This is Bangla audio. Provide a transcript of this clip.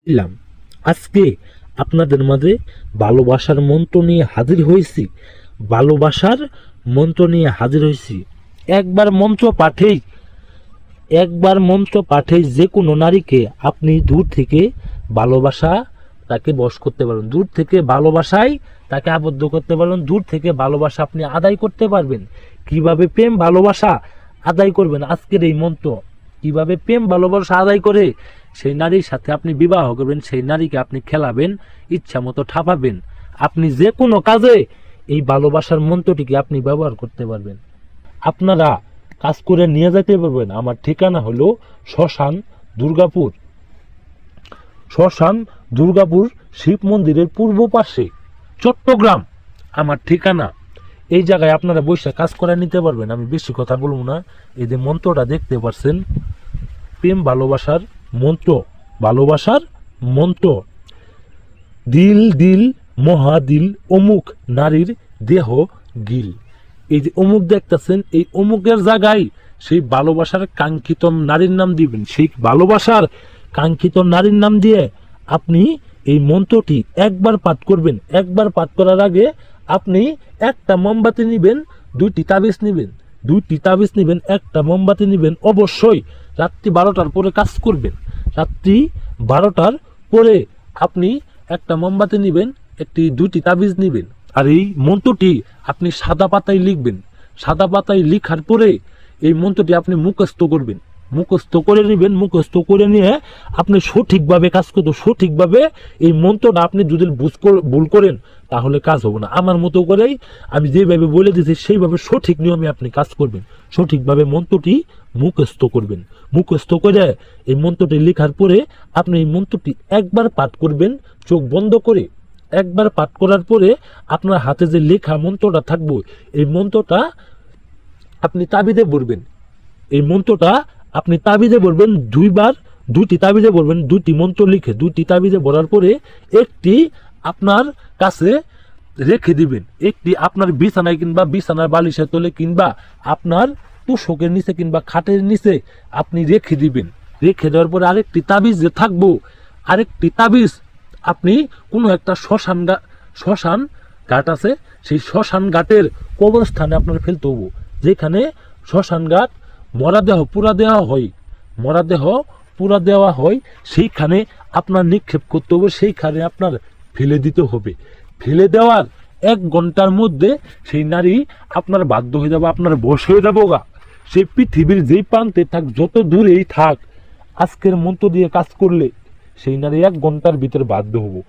দিলাম। আজকে আপনাদের মাঝে ভালোবাসার মন্ত্র নিয়ে হাজির হয়েছি। ভালোবাসার মন্ত্র নিয়ে হাজির হয়েছি। একবার মন্ত্র পাঠেই যে কোনো নারীকে আপনি দূর থেকে ভালোবাসা তাকে বশ করতে পারবেন, দূর থেকে ভালোবাসায় তাকে আবদ্ধ করতে পারবেন, দূর থেকে ভালোবাসা আপনি আদায় করতে পারবেন। কিভাবে প্রেম ভালোবাসা আদায় করবেন, আজকের এই মন্ত্র কিভাবে প্রেম ভালোবাসা আদায় করে সেই নারীর সাথে আপনি বিবাহ করবেন, সেই নারীকে আপনি খেলাবেন, ইচ্ছা মতো ঠাপাবেন। আপনি যে কোনো কাজে এই ভালোবাসার মন্ত্রটিকে আপনি ব্যবহার করতে পারবেন। আপনারা কাজ করে নিয়ে যেতে পারবেন। আমার ঠিকানা হলো শ্মশান দুর্গাপুর শিব মন্দিরের পূর্ব পাশে, চট্টগ্রাম আমার ঠিকানা। এই জায়গায় আপনারা বসে কাজ করে নিতে পারবেন। আমি বেশি কথা বলবো না। এই যে মন্ত্রটা দেখতে পাচ্ছেন, প্রেম ভালোবাসার মন্ত্র, ভালোবাসার মন্ত্র। দিল দিল মহাদিল অমুক নারীর দেহ গিল। এই যে অমুক দেখতেছেন, এই অমুকের জায়গায় সেই ভালোবাসার কাঙ্ক্ষিত নারীর নাম দিবেন। সেই ভালোবাসার কাঙ্ক্ষিত নারীর নাম দিয়ে আপনি এই মন্ত্রটি একবার পাঠ করবেন। একবার পাঠ করার আগে আপনি একটা মোমবাতি নেবেন, দুইটি তাবিজ নেবেন, একটা মোমবাতি নেবেন। অবশ্যই রাত্রি 12টার পরে কাজ করবেন। রাত্রি 12টার পরে আপনি একটা মোমবাতি নেবেন, দুইটি তাবিজ নেবেন। আর এই মন্ত্রটি আপনি সাদা পাতায় লিখবেন। সাদা পাতায় লিখার পরে এই মন্ত্রটি আপনি মুখস্থ করবেন, মুখস্থ করে নেবেন। মুখস্থ করে নিয়ে আপনি সঠিকভাবে কাজ করতে, সঠিকভাবে এই মন্ত্রটা আপনি যদি ভুল করেন তাহলে কাজ হবে না। আমার মতো করেই আমি যেভাবে বলে দিয়েছি সেইভাবে সঠিক নিয়মে আপনি কাজ করবেন। সঠিকভাবে মন্ত্রটি মুখস্থ করবেন। মুখস্থ করে এই মন্ত্রটি লেখার পরে আপনি এই মন্ত্রটি একবার পাঠ করবেন চোখ বন্ধ করে। একবার পাঠ করার পরে আপনার হাতে যে লেখা মন্ত্রটা থাকবে, এই মন্ত্রটা আপনি তাবিজে ভরবেন। এই মন্ত্রটা আপনি তাবিজে ভরবেন দুইটি তাবিজে ভরবেন। দুইটি মন্ত্র লিখে দুইটি তাবিজে ভরার পরে একটি আপনার কাছে রেখে দিবেন। একটি আপনার বিছানায় কিংবা বিছানার বালিশের তলে কিংবা আপনার তোষকের নিচে কিংবা খাটের নিচে আপনি রেখে দিবেন। রেখে দেওয়ার পরে আরেকটি তাবিজ যে থাকবো, আরেকটি তাবিজ আপনি কোনো একটা শ্মশান ঘাট আছে, সেই শ্মশান ঘাটের কবরস্থানে আপনার ফেলতে হবো। যেখানে শ্মশান ঘাট মরা দেহ পুরা দেওয়া হয় সেইখানে আপনার নিক্ষেপ করতে হবে। সেইখানে আপনার ফেলে দিতে হবে। ফেলে দেওয়ার 1 ঘন্টার মধ্যে সেই নারী আপনার বাধ্য হয়ে যাবে, আপনার বশ হয়ে যাবো গা। সেই পৃথিবীর যেই প্রান্তে থাক, যত দূরেই থাক, আজকের মন্ত্র দিয়ে কাজ করলে সেই নারী 1 ঘন্টার ভিতরে বাধ্য হবো।